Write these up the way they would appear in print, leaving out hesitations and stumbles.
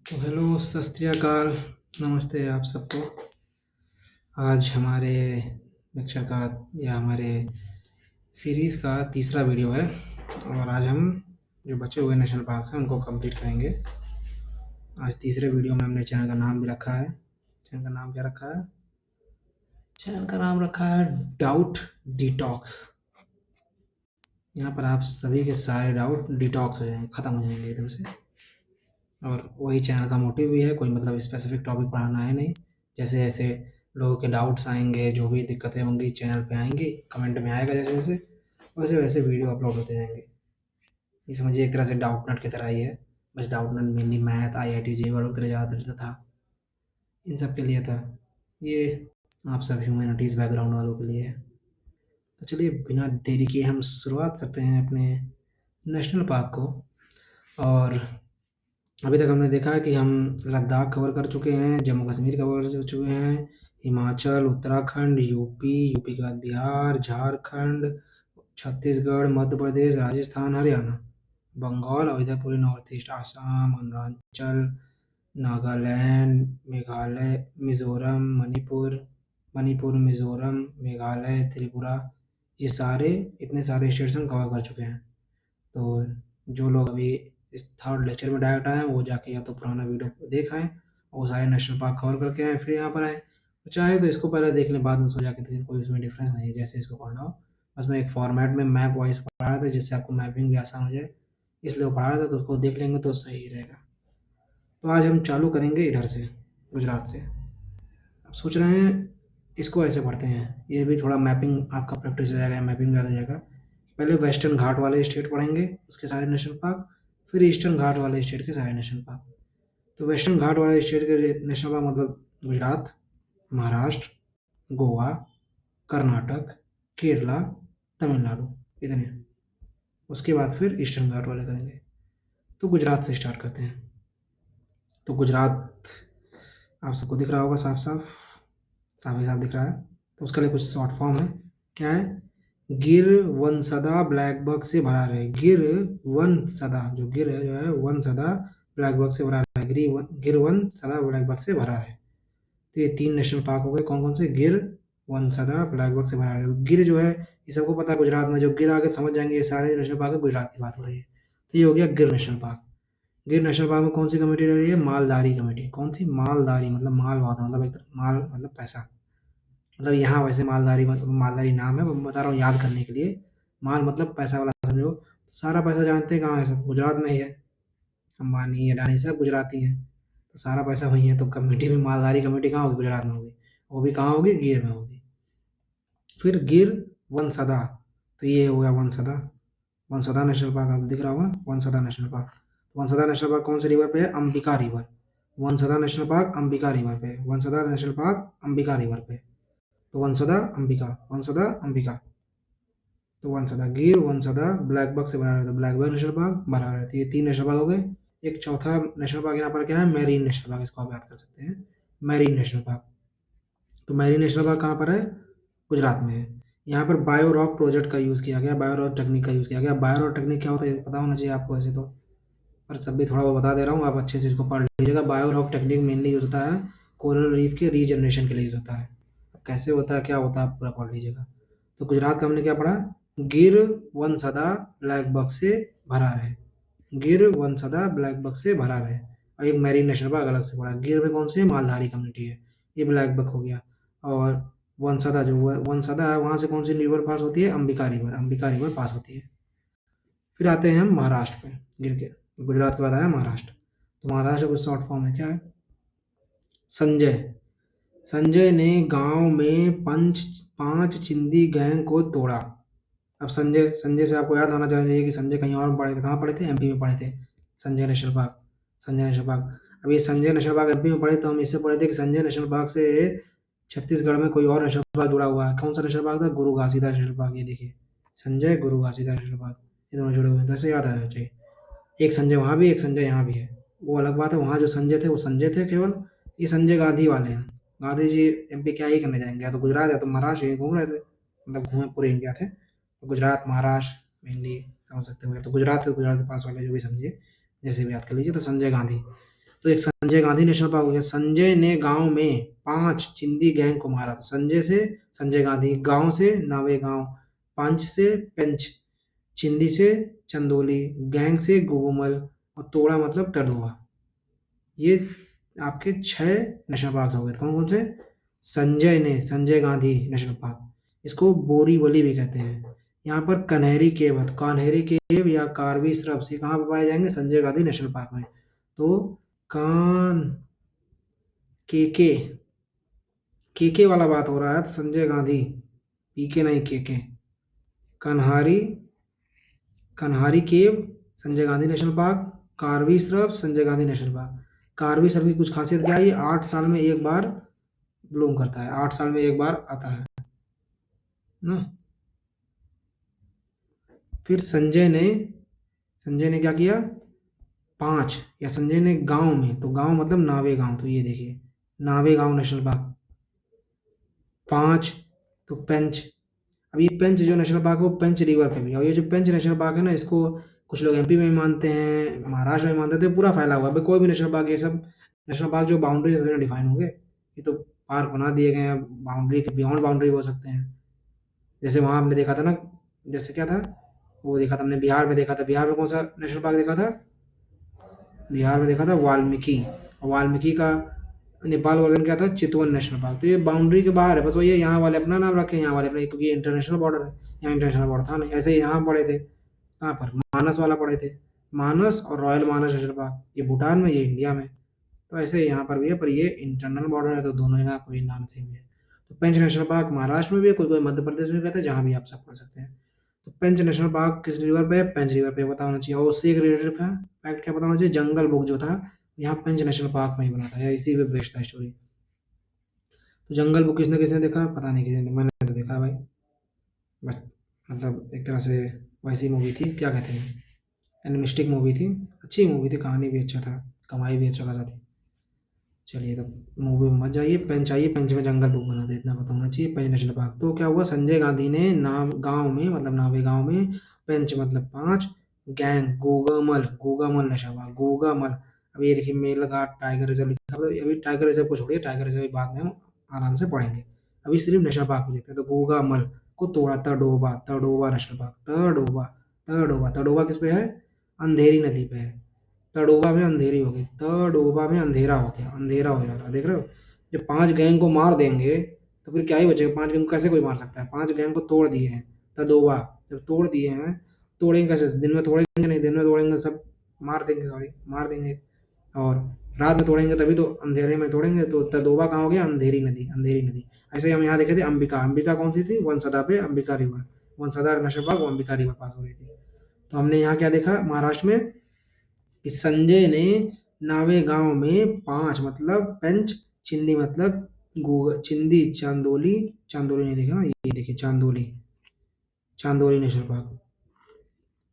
तो हेलो, सत श्री अकाल, नमस्ते आप सबको। आज हमारे लेक्चर का या हमारे सीरीज़ का तीसरा वीडियो है और आज हम जो बचे हुए नेशनल पार्क्स हैं उनको कंप्लीट करेंगे। आज तीसरे वीडियो में हमने चैनल का नाम भी रखा है। चैनल का नाम क्या रखा है? चैनल का नाम रखा है डाउट डिटॉक्स। यहाँ पर आप सभी के सारे डाउट डिटॉक्स हो जाएंगे, ख़त्म हो जाएंगे एकदम से। और वही चैनल का मोटिव भी है, कोई मतलब स्पेसिफिक टॉपिक पढ़ाना है नहीं। जैसे जैसे लोगों के डाउट्स आएंगे, जो भी दिक्कतें होंगी चैनल पे आएंगी, कमेंट में आएगा, जैसे जैसे वैसे वैसे वीडियो अपलोड होते जाएंगे। ये समझिए एक तरह से डाउट नट की तरह ही है। बस डाउट नट मेनली मैथ, IIT JEE वालों की तरह ज़्यादातर था, इन सब के लिए था। ये आप सब ह्यूमैनिटीज़ बैकग्राउंड वालों के लिए है। तो चलिए बिना देरी किए हम शुरुआत करते हैं अपने नेशनल पार्क को। और अभी तक हमने देखा है कि हम लद्दाख कवर कर चुके हैं, जम्मू कश्मीर कवर कर चुके हैं, हिमाचल, उत्तराखंड, यूपी के बाद बिहार, झारखंड, छत्तीसगढ़, मध्य प्रदेश, राजस्थान, हरियाणा, बंगाल और इधर पूरे नॉर्थ ईस्ट, आसाम, अरुणाचल, नागालैंड, मेघालय, मिज़ोरम, मणिपुर, मिज़ोरम, मेघालय, त्रिपुरा, ये सारे इतने सारे स्टेट्स हम कवर कर चुके हैं। तो जो लोग अभी इस थर्ड लेक्चर में डायरेक्ट आए हैं वो जाके या तो पुराना वीडियो देख आएँ और सारे नेशनल पार्क कवर करके आएँ, फिर यहाँ पर आएँ। तो चाहे तो इसको पहले देख लें, बाद में उसको जाके देखें, कोई उसमें डिफरेंस नहीं है जैसे इसको पढ़ना हो। बस मैं एक फॉर्मेट में मैप वाइज पढ़ा रहा था जिससे आपको मैपिंग भी आसान हो जाए, इसलिए वो पढ़ा रहा था, तो उसको देख लेंगे तो सही रहेगा। तो आज हम चालू करेंगे इधर से, गुजरात से। अब सोच रहे हैं इसको ऐसे पढ़ते हैं, ये भी थोड़ा मैपिंग आपका प्रैक्टिस हो जाएगा, मैपिंग ज़्यादा हो जाएगा। पहले वेस्टर्न घाट वाले स्टेट पढ़ेंगे, उसके सारे नेशनल पार्क, फिर ईस्टर्न घाट वाले स्टेट के सारे नेशनल पार्क। तो वेस्टर्न घाट वाले स्टेट के नेशनल पार्क मतलब गुजरात, महाराष्ट्र, गोवा, कर्नाटक, केरला, तमिलनाडु, इतने। उसके बाद फिर ईस्टर्न घाट वाले करेंगे। तो गुजरात से स्टार्ट करते हैं। तो गुजरात आप सबको दिख रहा होगा, साफ साफ साफ ही साफ दिख रहा है। तो उसके लिए कुछ शॉर्ट फॉर्म है। क्या है? गिर वन सदा ब्लैक बक से भरा रहे। गिर वन सदा, जो गिर है जो है वन सदा ब्लैक बक से भरा रहे। गिर वन सदा ब्लैक बक से भरा रहे। तो ये 3 नेशनल पार्क हो गए। कौन कौन से? गिर, वन सदा, ब्लैक बक से भरा रहे। गिर जो है ये सबको पता है, गुजरात में, जब गिर आगे समझ जाएंगे ये सारे नेशनल पार्क है, गुजरात की बात हो रही है। तो ये हो गया गिर नेशनल पार्क। गिर नेशनल पार्क में कौन सी कमेटी रह रही है? मालदारी कमेटी। कौन सी? मालदारी, मतलब माल बहुत मतलब एक माल मतलब पैसा। मतलब यहाँ वैसे मालदारी मालदारी नाम है, मैं बता रहा हूँ याद करने के लिए। माल मतलब पैसा वाला समझो। सारा पैसा जानते हैं कहाँ है? सब गुजरात में ही है। अंबानी, अडानी सब गुजराती हैं, तो सारा पैसा वहीं है। तो कमेटी भी, मालदारी कमेटी कहाँ होगी? गुजरात में होगी। वो भी कहाँ होगी? गिर में होगी। फिर गिर वन सदा, तो ये हो गया वन सदा। वन सदा नेशनल पार्क आपको दिख रहा होगा, वन सदा नेशनल पार्क। वन सदा नेशनल पार्क कौन से रिवर पे है? अंबिका रिवर। वन सदा नेशनल पार्क अंबिका रिवर पे। वन सदा नेशनल पार्क अंबिका रिवर पे। तो वंसदा अंबिका, वंसदा अंबिका। तो वंसदा गिर, वंसदा ब्लैक बक से बना रहता है। ब्लैक बक नेशनल पार्क बना रहता है। ये 3 नेशनल पार्क हो गए। एक चौथा नेशनल पार्क यहाँ पर क्या है? मैरीन नेशनल पार्क, इसको आप याद कर सकते हैं, मैरीन नेशनल पार्क। तो मैरीन नेशनल पार्क कहाँ पर है? गुजरात में है। यहाँ पर बायो रॉक प्रोजेक्ट का यूज़ किया गया, बायो रॉक टेक्निक का यूज़ किया गया। बायो रॉक टेक्निक क्या होता है पता होना चाहिए आपको वैसे तो, पर सब भी थोड़ा बहुत बता दे रहा हूँ, आप अच्छे से इसको पढ़ लीजिएगा। Bio rock technique mainly use होता है कोरल रीफ के रीजनरेशन के लिए यूज़ होता है। अब कैसे होता है, क्या होता है, आप पूरा पढ़ लीजिएगा। तो गुजरात का हमने क्या पढ़ा? गिर वन सदा ब्लैक बक से भरा रहे। गिर वन सदा ब्लैक बक से भरा रहे। और एक मैरीन नेशनल पार्क अलग से पढ़ा। गिर में कौन से? मालधारी कम्युनिटी है, ये ब्लैक बक हो गया। और वनसदा, जो वनसदा है, वहाँ से कौन सी रिवर पास होती है? अंबिका रिवर, अंबिका रिवर पास होती है। फिर आते हैं हम महाराष्ट्र पे, गिर के। गुजरात के बाद आया महाराष्ट्र। तो महाराष्ट्र का कुछ शॉर्ट फॉर्म है। क्या है? संजय। संजय ने गांव में 5 चिंदी गैंग को तोड़ा। अब संजय, संजय से आपको याद होना चाहिए कि संजय कहीं और पढ़े थे। कहाँ पढ़े थे? MP में पढ़े थे। Sanjay national park, Sanjay national park. अब ये संजय नेशनल पार्क MP में पढ़े, तो हम इससे पढ़े थे कि संजय नेशनल पार्क से छत्तीसगढ़ में कोई और नेशनल पार्क जुड़ा हुआ है। कौन सा नेशनल पार्क था? गुरु घासीदास नेशनल पार्क। ये देखिए, संजय, गुरु घासीदास नेशनल पार्क, ये दोनों जुड़े हुए हैं, तो ऐसे याद आना चाहिए। एक संजय वहाँ भी, एक संजय यहाँ भी है, वो अलग बात है। वहाँ जो संजय थे वो संजय थे केवल। ये संजय गांधी वाले हैं। गांधी जी MP क्या ही करने जाएंगे, या तो गुजरात या तो महाराष्ट्र, यहीं घूम रहे थे, मतलब घूमे पूरे इंडिया थे। तो गुजरात, महाराष्ट्र मेनली समझ सकते हो। तो गुजरात है, गुजरात के पास वाले जो भी समझिए, जैसे भी याद कर लीजिए। तो संजय गांधी, तो एक संजय गांधी नेशनल पार्क हो गया। संजय ने गांव में 5 चिंदी गैंग को मारा। तो संजय से संजय गांधी, गांव से नावेगांव, पंच से पेंच, चिंदी से चंदोली, गैंग से गोगोमल और तोड़ा मतलब टडुआ। ये आपके 6 नेशनल पार्क हो गए। कौन कौन से? संजय ने, संजय गांधी नेशनल पार्क, इसको बोरीवली भी कहते हैं। यहाँ पर कन्हेरी केव है, तो कन्हेरी केव या कार्बी श्रब्स ये कहाँ पर पाए जाएंगे? संजय गांधी नेशनल पार्क में। तो कान के के वाला बात हो रहा है, तो संजय गांधी, पीके नहीं के। Kanhari, Kanhari cave Sanjay Gandhi national park, Karvi shrub Sanjay Gandhi national park. Karvi shrub की कुछ खासियत क्या है? ये 8 साल में एक बार ब्लूम करता है, 8 साल में एक बार आता है ना। फिर संजय ने क्या किया? 5, या संजय ने गांव में, तो गांव मतलब नावे गांव, तो ये देखिए नावे गांव नेशनल पार्क। 5 तो पेंच, अब ये पेंच जो नेशनल पार्क है वो पेंच रिवर पे भी है। और ये जो पेंच नेशनल पार्क है ना, इसको कुछ लोग एमपी में भी मानते हैं, महाराष्ट्र में मानते हैं, तो ये पूरा फैला हुआ है। अभी कोई भी नेशनल पार्क, ये सब नेशनल पार्क जो बाउंड्री से डिफाइन होंगे, ये तो पार्क बना दिए गए हैं, बाउंड्री के बियॉन्ड बाउंड्री हो सकते हैं। जैसे वहाँ हमने देखा था ना, जैसे क्या था वो देखा था हमने, बिहार में देखा था। बिहार में कौन सा नेशनल पार्क देखा था? बिहार में देखा था वाल्मीकि। और वाल्मीकि का नेपाल वर्जन क्या था? चितवन नेशनल पार्क। तो ये बाउंड्री के बाहर है, बस वही है, यहाँ वाले अपना नाम रखे, यहाँ वाले अपना, क्योंकि ये इंटरनेशनल बॉर्डर है। यहाँ इंटरनेशनल बॉर्डर था नहीं। ऐसे ही यहाँ पड़े थे, कहाँ पर? मानस वाला पड़े थे, मानस और रॉयल मानस नेशनल पार्क, ये भूटान में, ये इंडिया में। तो ऐसे यहाँ पर भी है, पर ये इंटरनल बॉर्डर है, तो दोनों जगह कोई नाम सेम है। तो पेंच नेशनल पार्क महाराष्ट्र में भी है, कोई कोई मध्य प्रदेश में भी रहता है, जहाँ भी आप सब पढ़ सकते हैं। तो पेंच नेशनल पार्क किस रिवर पे है? पेंच रिवर पे पता होना चाहिए। और उससे एक रिलेटेड फैक्ट क्या पता होना चाहिए? जंगल बुक जो था यहाँ पेंच नेशनल पार्क में ही बना था, या इसी पे बेस्ड था स्टोरी। तो जंगल बुक किसने किसने देखा? पता नहीं किसने, मैंने तो देखा भाई। बस मतलब एक तरह से वैसी मूवी थी, क्या कहते हैं, एनिमिस्टिक मूवी थी, अच्छी मूवी थी, कहानी भी अच्छा था, कमाई भी अच्छा खासा थी। चलिए, तो मूवी में मत जाइए, पेंच आइए, पेंच में जंगल बुक बना दे, इतना पता होना चाहिए। पेंच नेशनल पार्क। तो क्या हुआ? संजय गांधी ने नाव गांव में, मतलब नावे गांव में, पेंच मतलब 5, gang Gugamal, Gugamal national park, Gugamal. अब ये देखिए मेलघाट टाइगर रिजर्व लिखा हुआ है। अभी टाइगर रिजर्व को छोड़िए, टाइगर रिजर्व बाद में हम आराम से पढ़ेंगे, अभी सिर्फ नेशनल पार्क को देखते हैं। तो गोगामल को तोड़ा, तडोबा, तडोबा नेशनल पार्क, तडोबा, तडोबा, तडोबा किस पे है? अंधेरी नदी पे है। तड़ोबा में अंधेरी हो गई, तड़ोबा में अंधेरा हो गया, अंधेरा हो जा रहा, देख रहे हो? जब 5 गैंग को मार देंगे तो फिर क्या ही बचेगा? 5 गैंग को कैसे कोई मार सकता है? 5 गैंग को तोड़ दिए हैं, तदोबा जब तोड़ दिए हैं, तोड़ेंगे कैसे? दिन में तोड़ेंगे नहीं, दिन में तोड़ेंगे सब मार देंगे, सॉरी मार देंगे, और रात में तोड़ेंगे तभी तो, अंधेरे में तोड़ेंगे तो तदोबा कहाँ हो गया? अंधेरी नदी, अंधेरी नदी। ऐसे ही हम यहाँ देखे थे अंबिका, अंबिका कौन सी थी? वनसदा पे अंबिका रिवर, वनसदा नेशनल पार्क वो अंबिका रिवर पास हो रही थी। तो हमने यहाँ क्या देखा महाराष्ट्र में, कि संजय ने नावे गांव में 5 मतलब पेंच, चिंदी मतलब चिंदी, चांदोली, चांदोली नहीं देखा ना, ये देखिए चांदोली, चांदोली नेशनल पार्क।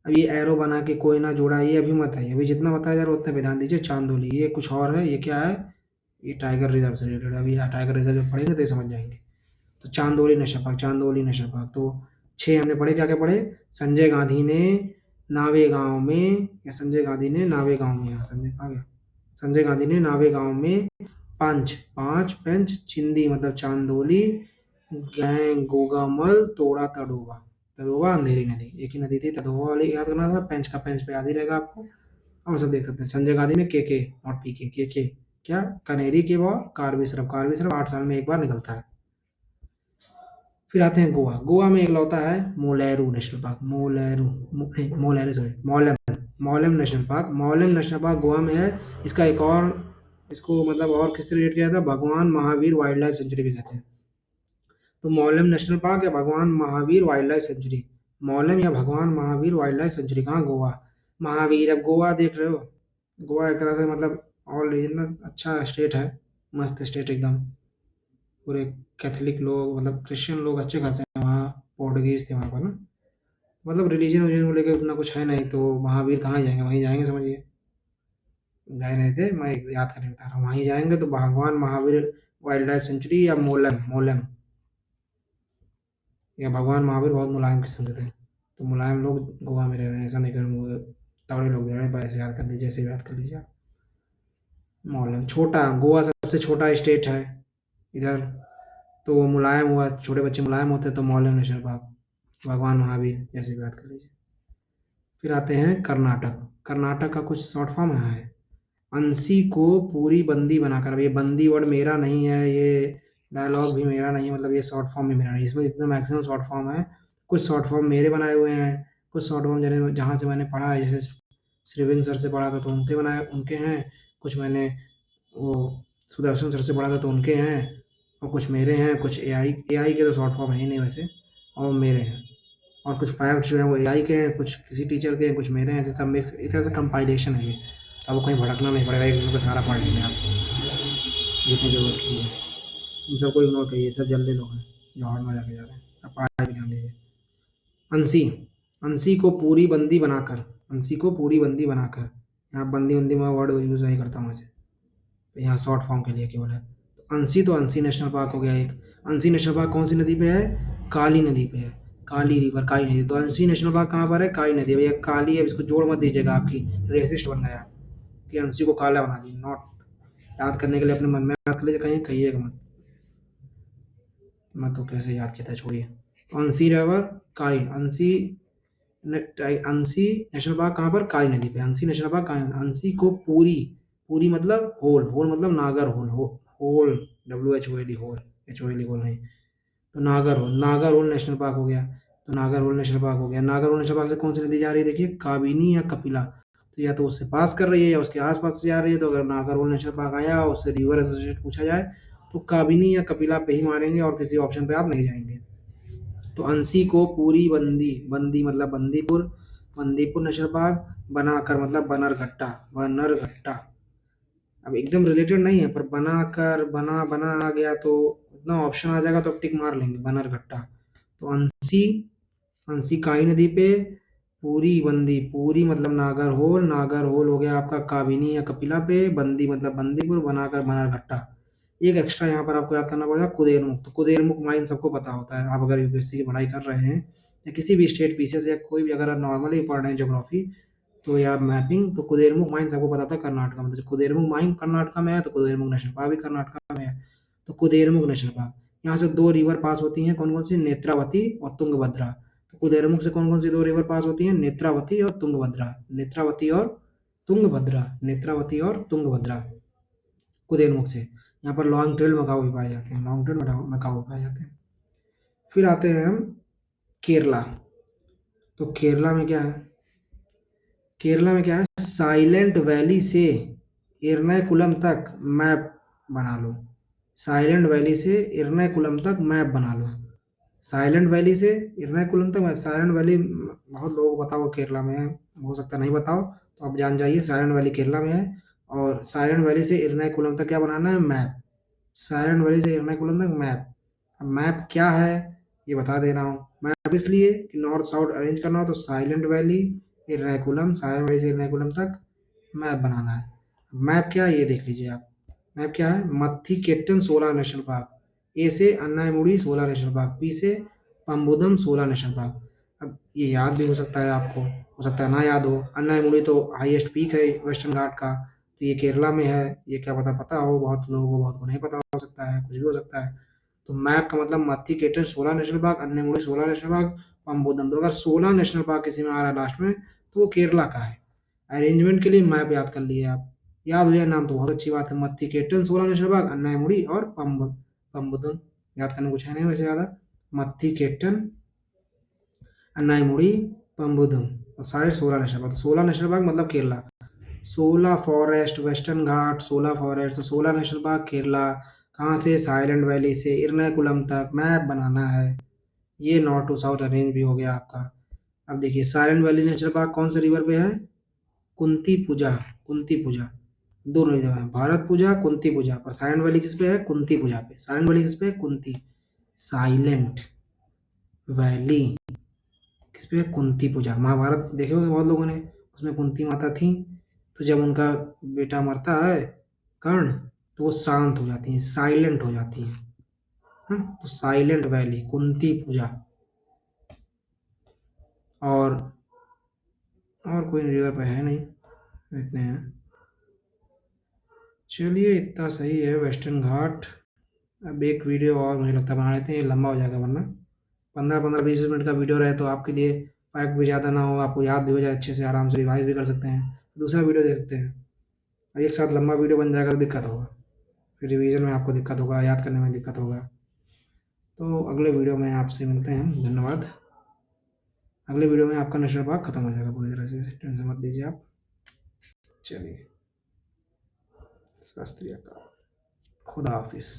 अब ये एरो बना के कोई ना जोड़ा, ये अभी मत आइए, अभी जितना बताया जा रहा है उतना विधान दीजिए। चांदोली ये कुछ और है, ये क्या है? ये टाइगर रिजर्व से रिलेटेड है। अभी यहाँ टाइगर रिजर्व जब पढ़ेंगे तो ये समझ जाएंगे। तो Chandoli national park, Chandoli national park. तो 6 हमने पढ़े, क्या क्या पढ़े? संजय गांधी ने नावे गांव में, या संजय गांधी ने नावे गांव में, यहाँ संजय आ गया, संजय गांधी ने नावे गांव में 5, 5 पेंच, चिंदी मतलब चांदोली, गैंग गोगामल, तोड़ा, तड़ोबा। तड़ोबा अंधेरी नदी, एक ही नदी थी, तड़ोबा वाली याद करना था, पेंच का पेंच पे याद ही रहेगा आपको। और सब देख सकते हैं संजय गांधी में के और के क्या? कनेरी के वो कार्बी सिर्फ, कार्बी सिर्फ 8 साल में एक बार निकलता है। फिर आते हैं गोवा। गोवा में एक लौता है मोलेरू नेशनल पार्क, मोलेरू, मोलेरू सॉरी, मौलम, मौलम नेशनल पार्क। मौलम नेशनल पार्क गोवा में है। इसका एक और, इसको मतलब और किससे रिलेट किया था? भगवान महावीर वाइल्ड लाइफ सेंचुरी भी कहते हैं। तो मौलम नेशनल पार्क या भगवान महावीर वाइल्ड लाइफ सेंचुरी, मौलम या भगवान महावीर वाइल्ड लाइफ सेंचुरी कहाँ? गोवा। महावीर, अब गोवा देख रहे हो, गोवा एक तरह से मतलब ऑल रीजन अच्छा स्टेट है, मस्त स्टेट एकदम। पूरे कैथोलिक लोग, मतलब क्रिश्चियन लोग अच्छे खासे हैं वहाँ, पोर्टुगीज थे वहाँ पर ना, मतलब रिलीजन विलीजन को लेकर उतना कुछ है नहीं, तो महावीर कहाँ जाएंगे? वहीं जाएंगे, समझिए। गए नहीं थे, मैं याद करके बता रहा हूँ, वहीं जाएंगे। तो भगवान महावीर वाइल्ड लाइफ सेंचुरी, या मोलम, मोलम या भगवान महावीर बहुत मुलायम किस्म के थे, तो मुलायम लोग गोवा में रह रहे हैं, ऐसा नहीं करूँगा, तगड़े लोग रह रहे हैं, पर ऐसे याद कर लीजिए, ऐसे याद कर लीजिए आप। मॉलन छोटा, गोवा सबसे छोटा स्टेट है इधर, तो वो मुलायम हुआ, छोटे बच्चे मुलायम होते हैं तो मॉलन नेशनल पार्क, भगवान महावीर जैसे भी बात कर लीजिए। फिर आते हैं कर्नाटक। कर्नाटक का कुछ शॉर्ट फॉर्म है, अंशी को पूरी बंदी बनाकर। अब ये बंदी वर्ड मेरा नहीं है, ये डायलॉग भी मेरा नहीं है, मतलब ये शॉर्ट फॉर्म भी मेरा नहीं, इसमें जितने मैक्सिमम शॉर्ट फॉर्म है, कुछ शॉर्ट फॉर्म मेरे बनाए हुए हैं, कुछ शॉर्ट फॉर्म जैसे जहाँ से मैंने पढ़ा है, जैसे श्रीविंद सर से पढ़ा था तो उनके बनाए उनके हैं, कुछ मैंने वो सुदर्शन सर से पढ़ा था तो उनके हैं, और कुछ मेरे हैं, कुछ एआई के तो शॉर्ट फॉर्म है ही नहीं वैसे, और मेरे हैं, और कुछ फैक्ट्स जो हैं वो एआई के हैं, कुछ किसी टीचर के हैं, कुछ मेरे हैं, ऐसे सब मिक्स एक तरह से कंपाइलेशन है ये। तो आपको कहीं भटकना नहीं पड़ेगा, एक का सारा पढ़ लेंगे आप जितनी ज़रूरत की चीज़ें। इन सबको इग्नोर करिए, सब जल्दी लोग हैं जो हॉल में जाके जा रहे हैं, आप पढ़ाई पे ध्यान दीजिए। अंशी, अंशी को पूरी बंदी बनाकर, अंशी को पूरी बंदी बनाकर, यहाँ बंदी वंदी में वर्ड यूज़ नहीं करता हूँ वैसे, तो यहाँ शॉर्ट फॉर्म के लिए केवल है। तो अंशी, तो अंशी नेशनल पार्क हो गया एक। अंशी नेशनल पार्क कौन सी नदी पे है? काली नदी पे है, काली रिवर, काली नदी। तो अंशी नेशनल पार्क कहाँ पर है? काली नदी। भैया काली है, इसको जोड़ मत दीजिएगा, आपकी रेसिस्ट बन गया कि अंशी को काला बना दी, नॉट। याद करने के लिए अपने मन में याद कर लीजिए, कहीं कहिएगा मत, मैं तो कैसे याद किया था, छोड़िए। तो अंशी रिवर, काली, अंशी अंशी नेशनल पार्क कहाँ पर? काली नदी पे, अंशी नेशनल पार्क काली। अंशी को पूरी, पूरी मतलब होल, होल मतलब Nagarhole, hole, WHOL, hole, HOL hole नहीं, तो नागर होल, नागर होल नेशनल पार्क हो गया। तो नागर होल नेशनल पार्क हो गया। नागर होल नेशनल पार्क से कौन सी नदी जा रही है? देखिए, काबिनी या कपिला, तो या तो उससे पास कर रही है या उसके आसपास से जा रही है। तो अगर नागर होल नेशनल पार्क आया और उससे रिवर एसोसिएट पूछा जाए तो काबिनी या कपिला पे ही मारेंगे और किसी ऑप्शन पे आप नहीं जाएंगे। तो अंशी को पूरी बंदी, बंदी मतलब बंदीपुर, बंदीपुर नेशनल पार्क बनाकर मतलब बनरघट्टा, बनरघट्टा। अब एकदम रिलेटेड नहीं है, पर बनाकर, बना बना आ गया तो इतना ऑप्शन आ जाएगा तो टिक मार लेंगे, बनरघट्टा। तो अंशी, अंशी काली नदी पे, पूरी बंदी, पूरी मतलब नागरहोल, नागरहोल हो गया आपका काबिनी या कपिला पे, बंदी मतलब बंदीपुर, बनाकर बनरघट्टा। एक एक्स्ट्रा यहाँ पर आपको याद करना पड़ेगा, कुदेरमुख। तो कुदेरमुख माइन सबको पता होता है, आप अगर यूपीएससी की पढ़ाई कर रहे हैं या किसी भी स्टेट पीसीएस या कोई भी अगर आप नॉर्मली पढ़ रहे हैं ज्योग्राफी तो या मैपिंग, तो कुदेरमुख माइन सबको पता था कर्नाटक में। तो कुदेरमुख माइन कर्नाटक में है तो कुदेरमुख नेशनल पार्क भी कर्नाटक में है। तो कुदेरमुख नेशनल पार्क, यहाँ से दो रिवर पास होती हैं, कौन कौन सी? नेत्रावती और तुंगभद्रा। तो कुदेरमुख से कौन कौन सी दो रिवर पास होती हैं? नेत्रावती और तुंगभद्रा, नेत्रावती और तुंगभद्रा, नेत्रावती और तुंगभद्रा, कुदेरमुख से। यहाँ पर लॉन्ग टेल मकाऊ भी पाए जाते हैं, लॉन्ग टेल मकाऊ पाए जाते हैं। फिर आते हैं हम केरला। तो केरला में क्या है? केरला में क्या है? साइलेंट वैली से एर्नाकुलम तक मैप बना लो, साइलेंट वैली से एर्नाकुलम तक मैप बना लो। साइलेंट वैली से एर्नाकुलम तक, साइलेंट वैली बहुत लोगों को बताओ केरला में है, हो सकता है नहीं बताओ, तो आप जान जाइए साइलेंट वैली केरला में है। और साइलेंट वैली से एर्नाकुलम तक क्या बनाना है? मैप। साइलेंट वैली से एर्नाकुलम तक मैप। अब मैप क्या है ये बता दे रहा हूँ। मैप इसलिए कि नॉर्थ साउथ अरेंज करना हो तो silent valley, Ernakulam, silent valley से एर्नाकुलम तक मैप बनाना है। मैप क्या है ये देख लीजिए आप। मैप क्या है? मत्थी केट्टन 16 नेशनल पार्क, ए से अन्नायमुड़ी 16 नेशनल पार्क, बी से पंबुदम 16 नेशनल पार्क। अब ये याद भी हो सकता है आपको, हो सकता है ना याद हो। अन्नायमुड़ी तो हाईएस्ट पीक है वेस्टर्न घाट का, तो ये केरला में है, ये क्या पता पता हो बहुत लोगों को, बहुत को नहीं पता हो सकता है, कुछ भी हो सकता है। तो मैप का मतलब Mathikettan 16 national park, Anamudi 16 national park, Pambadum. तो अगर 16 नेशनल पार्क किसी में आ रहा है लास्ट में तो वो केरला का है। अरेंजमेंट के लिए मैप याद कर लिए आप, याद हो जाए नाम तो बहुत अच्छी बात है। मत्थी केटन 16 नेशनल पार्क, अन्नायमुड़ी और पंबोदम। याद करने कुछ है नहीं वैसे ज़्यादा। मत्थी केटन, अन्नायमुड़ी, पंबोदम, और साढ़े 16 नेशनल पार्क। 16 नेशनल पार्क मतलब केरला। 16 फॉरेस्ट, वेस्टर्न घाट 16 फॉरेस्ट, तो 16 नेशनल पार्क केरला। कहाँ से? साइलेंट वैली से एर्नाकुलम तक मैप बनाना है। ये नॉर्थ टू साउथ अरेंज भी हो गया आपका। अब देखिए साइलेंट वैली नेशनल पार्क कौन से रिवर पे है? कुंती पूजा, कुंती पूजा, दोनों रिवर है, भारत पूजा, कुंती पूजा। पर साइलेंट वैली किस पे है? कुंती पूजा पे। साइलेंट वैली किस पे है? कुंती, साइलेंट वैली किस पे है? कुंती पूजा। महाभारत देखे होंगे बहुत लोगों ने, उसमें कुंती माता थी, तो जब उनका बेटा मरता है कर्ण, तो वो शांत हो जाती हैं, साइलेंट हो जाती हैं। तो साइलेंट वैली, कुंती पूजा। और कोई रिवर पे है नहीं, इतने हैं। चलिए इतना सही है वेस्टर्न घाट। अब एक वीडियो और मुझे लगता है बना लेते हैं, ये लंबा हो जाएगा वरना 15-15 20 मिनट का वीडियो रहे तो आपके लिए फैक्ट भी ज़्यादा ना हो, आपको याद भी हो जाए अच्छे से, आराम से रिवाइज भी कर सकते हैं, दूसरा वीडियो देख सकते हैं। एक साथ लंबा वीडियो बन जाएगा तो दिक्कत होगा, फिर रिवीजन में आपको दिक्कत होगा, याद करने में दिक्कत होगा। तो अगले वीडियो में आपसे मिलते हैं, धन्यवाद। अगले वीडियो में आपका नेशनल पार्क खत्म हो जाएगा पूरी तरह से, टेंशन मत लीजिए आप। चलिए, सत श्री अकाल, खुदा हाफिज़।